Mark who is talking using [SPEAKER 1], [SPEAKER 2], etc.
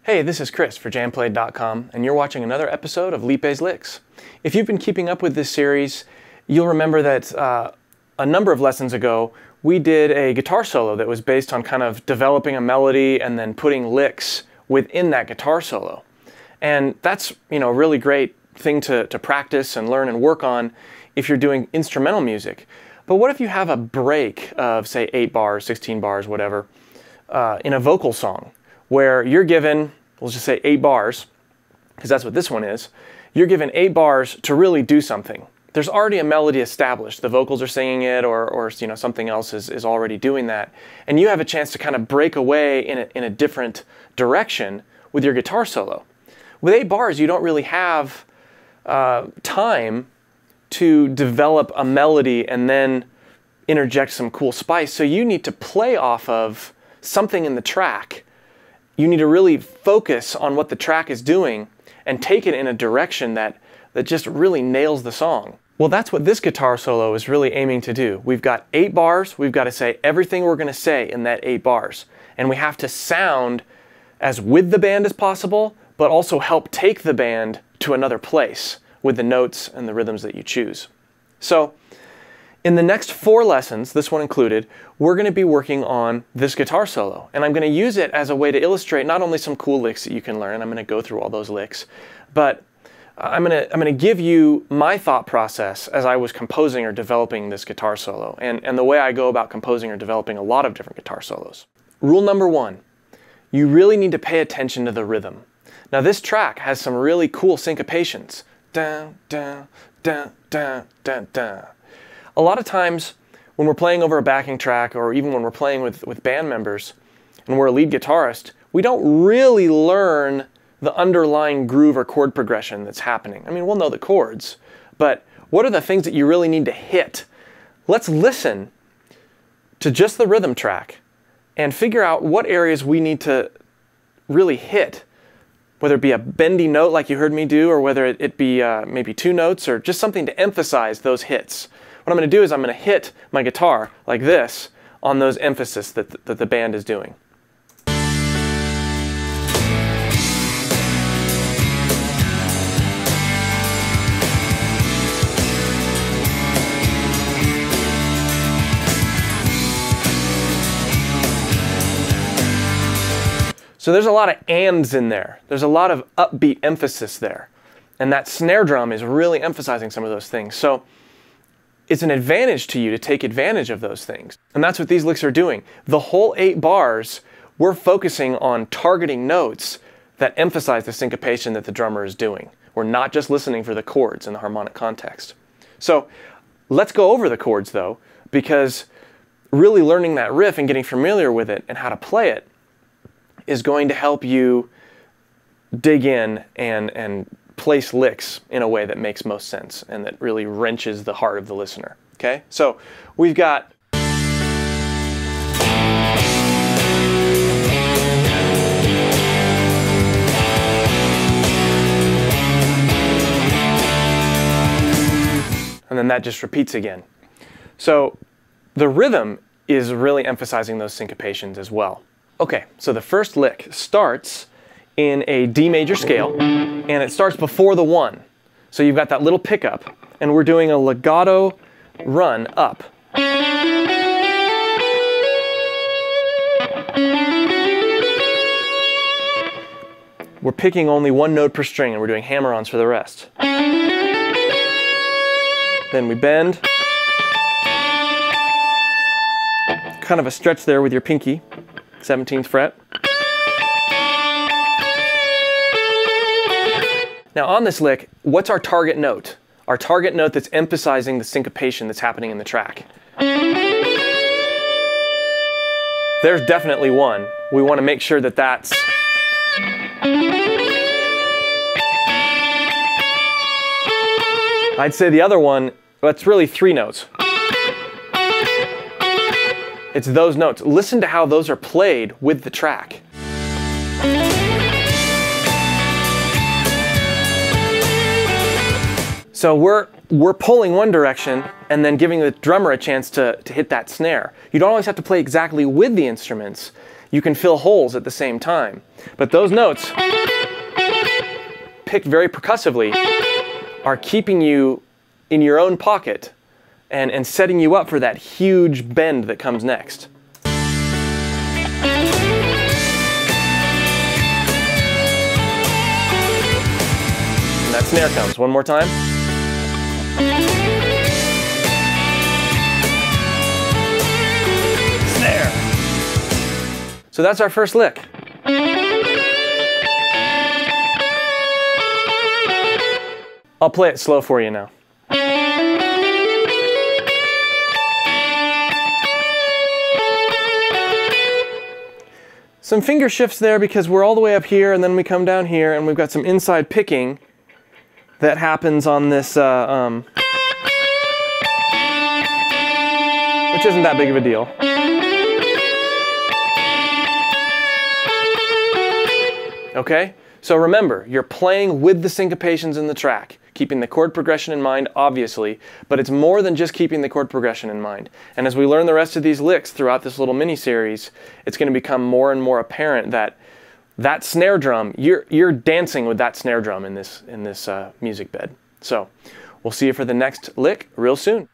[SPEAKER 1] Hey, this is Chris for JamPlay.com, and you're watching another episode of Liepe's Licks. If you've been keeping up with this series, you'll remember that a number of lessons ago, we did a guitar solo that was based on kind of developing a melody and then putting licks within that guitar solo. And that's, a really great thing to practice and learn and work on if you're doing instrumental music. But what if you have a break of, say, 8 bars, 16 bars, whatever, in a vocal song, where you're given, let's just say 8 bars, because that's what this one is, you're given 8 bars to really do something. There's already a melody established. The vocals are singing it, or something else is already doing that. And you have a chance to kind of break away in a different direction with your guitar solo. With 8 bars, you don't really have time to develop a melody and then interject some cool spice. So you need to play off of something in the track. You need to really focus on what the track is doing and take it in a direction that just really nails the song. Well, that's what this guitar solo is really aiming to do. We've got 8 bars, we've got to say everything we're going to say in that 8 bars. And we have to sound as with the band as possible, but also help take the band to another place with the notes and the rhythms that you choose. So, in the next 4 lessons, this one included, we're going to be working on this guitar solo. And I'm going to use it as a way to illustrate not only some cool licks that you can learn, I'm going to go through all those licks, but I'm going to give you my thought process as I was composing or developing this guitar solo, and the way I go about composing or developing a lot of different guitar solos. Rule number 1, you really need to pay attention to the rhythm. Now this track has some really cool syncopations. Dun, dun, dun, dun, dun, dun. A lot of times when we're playing over a backing track, or even when we're playing with band members and we're a lead guitarist, we don't really learn the underlying groove or chord progression that's happening. I mean, we'll know the chords, but what are the things that you really need to hit? Let's listen to just the rhythm track and figure out what areas we need to really hit, whether it be a bendy note like you heard me do, or whether it be maybe 2 notes, or just something to emphasize those hits. What I'm going to do is I'm going to hit my guitar like this on those emphasis that the band is doing. So there's a lot of ands in there. There's a lot of upbeat emphasis there. And that snare drum is really emphasizing some of those things. So it's an advantage to you to take advantage of those things. And that's what these licks are doing. The whole 8 bars, we're focusing on targeting notes that emphasize the syncopation that the drummer is doing. We're not just listening for the chords in the harmonic context. So let's go over the chords though, because really learning that riff and getting familiar with it and how to play it is going to help you dig in and place licks in a way that makes most sense and that really wrenches the heart of the listener. Okay, so we've got and then that just repeats again. So the rhythm is really emphasizing those syncopations as well. Okay, so the first lick starts in a D major scale, and it starts before the 1. So you've got that little pickup, and we're doing a legato run up. We're picking only 1 note per string, and we're doing hammer-ons for the rest. Then we bend. Kind of a stretch there with your pinky, 17th fret. Now on this lick, what's our target note? Our target note that's emphasizing the syncopation that's happening in the track. There's definitely one. We want to make sure that that's... I'd say the other one, that's really 3 notes. It's those notes. Listen to how those are played with the track. So we're pulling one direction and then giving the drummer a chance to hit that snare. You don't always have to play exactly with the instruments. you can fill holes at the same time. But those notes, picked very percussively, are keeping you in your own pocket and setting you up for that huge bend that comes next. And that snare comes one more time. Snare. So that's our first lick. I'll play it slow for you now. Some finger shifts there because we're all the way up here and then we come down here and we've got some inside picking that happens on this, which isn't that big of a deal. Okay, so remember, you're playing with the syncopations in the track, keeping the chord progression in mind, obviously, but it's more than just keeping the chord progression in mind. And as we learn the rest of these licks throughout this little mini-series, it's going to become more and more apparent that that snare drum, you're dancing with that snare drum in this music bed. So we'll see you for the next lick real soon.